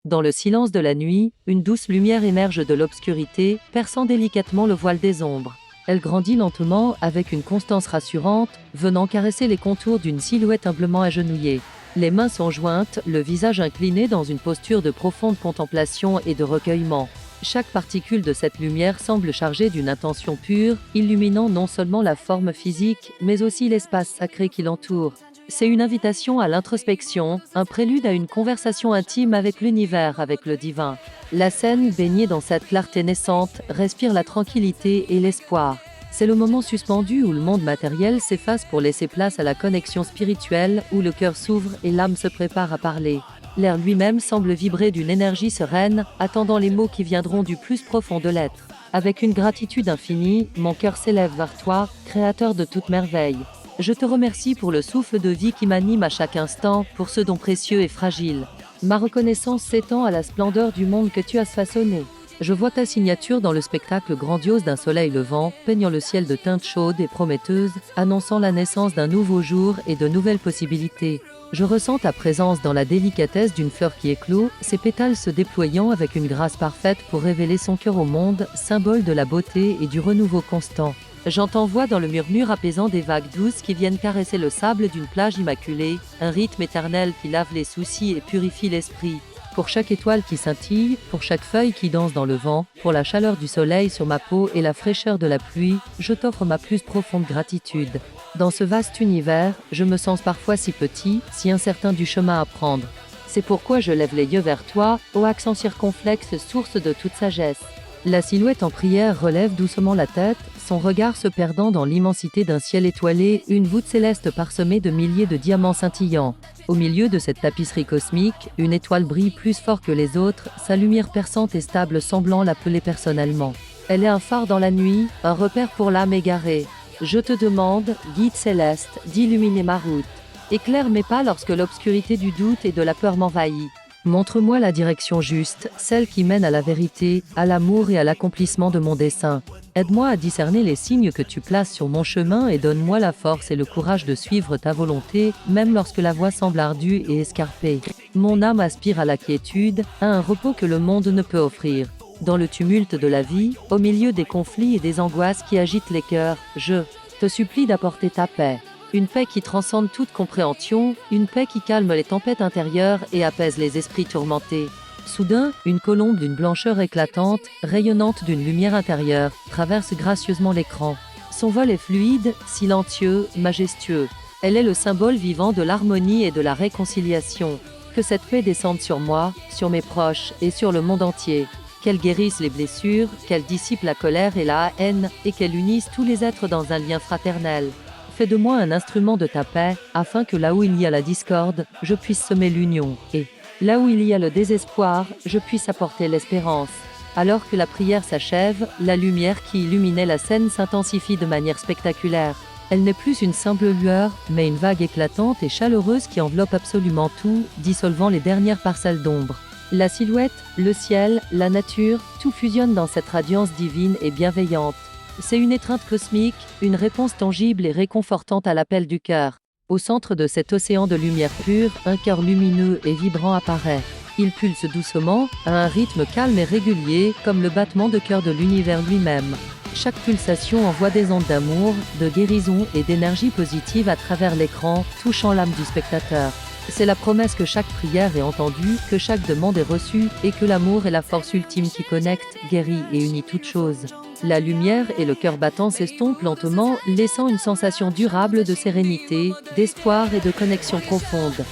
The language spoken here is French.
Dans le silence de la nuit, une douce lumière émerge de l'obscurité, perçant délicatement le voile des ombres. Elle grandit lentement avec une constance rassurante, venant caresser les contours d'une silhouette humblement agenouillée. Les mains sont jointes, le visage incliné dans une posture de profonde contemplation et de recueillement. Chaque particule de cette lumière semble chargée d'une intention pure, illuminant non seulement la forme physique, mais aussi l'espace sacré qui l'entoure. C'est une invitation à l'introspection, un prélude à une conversation intime avec l'univers, avec le divin. La scène, baignée dans cette clarté naissante, respire la tranquillité et l'espoir. C'est le moment suspendu où le monde matériel s'efface pour laisser place à la connexion spirituelle, où le cœur s'ouvre et l'âme se prépare à parler. L'air lui-même semble vibrer d'une énergie sereine, attendant les mots qui viendront du plus profond de l'être. Avec une gratitude infinie, mon cœur s'élève vers toi, créateur de toute merveille. Je te remercie pour le souffle de vie qui m'anime à chaque instant, pour ce don précieux et fragile. Ma reconnaissance s'étend à la splendeur du monde que tu as façonné. Je vois ta signature dans le spectacle grandiose d'un soleil levant, peignant le ciel de teintes chaudes et prometteuses, annonçant la naissance d'un nouveau jour et de nouvelles possibilités. Je ressens ta présence dans la délicatesse d'une fleur qui éclot, ses pétales se déployant avec une grâce parfaite pour révéler son cœur au monde, symbole de la beauté et du renouveau constant. J'entends voix dans le murmure apaisant des vagues douces qui viennent caresser le sable d'une plage immaculée, un rythme éternel qui lave les soucis et purifie l'esprit. Pour chaque étoile qui scintille, pour chaque feuille qui danse dans le vent, pour la chaleur du soleil sur ma peau et la fraîcheur de la pluie, je t'offre ma plus profonde gratitude. Dans ce vaste univers, je me sens parfois si petit, si incertain du chemin à prendre. C'est pourquoi je lève les yeux vers toi, ô accent circonflexe, source de toute sagesse. La silhouette en prière relève doucement la tête, son regard se perdant dans l'immensité d'un ciel étoilé, une voûte céleste parsemée de milliers de diamants scintillants. Au milieu de cette tapisserie cosmique, une étoile brille plus fort que les autres, sa lumière perçante et stable semblant l'appeler personnellement. Elle est un phare dans la nuit, un repère pour l'âme égarée. Je te demande, guide céleste, d'illuminer ma route. Éclaire mes pas lorsque l'obscurité du doute et de la peur m'envahit. Montre-moi la direction juste, celle qui mène à la vérité, à l'amour et à l'accomplissement de mon dessein. Aide-moi à discerner les signes que tu places sur mon chemin et donne-moi la force et le courage de suivre ta volonté, même lorsque la voie semble ardue et escarpée. Mon âme aspire à la quiétude, à un repos que le monde ne peut offrir. Dans le tumulte de la vie, au milieu des conflits et des angoisses qui agitent les cœurs, je te supplie d'apporter ta paix. Une paix qui transcende toute compréhension, une paix qui calme les tempêtes intérieures et apaise les esprits tourmentés. Soudain, une colombe d'une blancheur éclatante, rayonnante d'une lumière intérieure, traverse gracieusement l'écran. Son vol est fluide, silencieux, majestueux. Elle est le symbole vivant de l'harmonie et de la réconciliation. Que cette paix descende sur moi, sur mes proches et sur le monde entier. Qu'elle guérisse les blessures, qu'elle dissipe la colère et la haine, et qu'elle unisse tous les êtres dans un lien fraternel. Fais de moi un instrument de ta paix, afin que là où il y a la discorde, je puisse semer l'union, et là où il y a le désespoir, je puisse apporter l'espérance. Alors que la prière s'achève, la lumière qui illuminait la scène s'intensifie de manière spectaculaire. Elle n'est plus une simple lueur, mais une vague éclatante et chaleureuse qui enveloppe absolument tout, dissolvant les dernières parcelles d'ombre. La silhouette, le ciel, la nature, tout fusionne dans cette radiance divine et bienveillante. C'est une étreinte cosmique, une réponse tangible et réconfortante à l'appel du cœur. Au centre de cet océan de lumière pure, un cœur lumineux et vibrant apparaît. Il pulse doucement, à un rythme calme et régulier, comme le battement de cœur de l'univers lui-même. Chaque pulsation envoie des ondes d'amour, de guérison et d'énergie positive à travers l'écran, touchant l'âme du spectateur. C'est la promesse que chaque prière est entendue, que chaque demande est reçue, et que l'amour est la force ultime qui connecte, guérit et unit toutes choses. La lumière et le cœur battant s'estompent lentement, laissant une sensation durable de sérénité, d'espoir et de connexion profonde.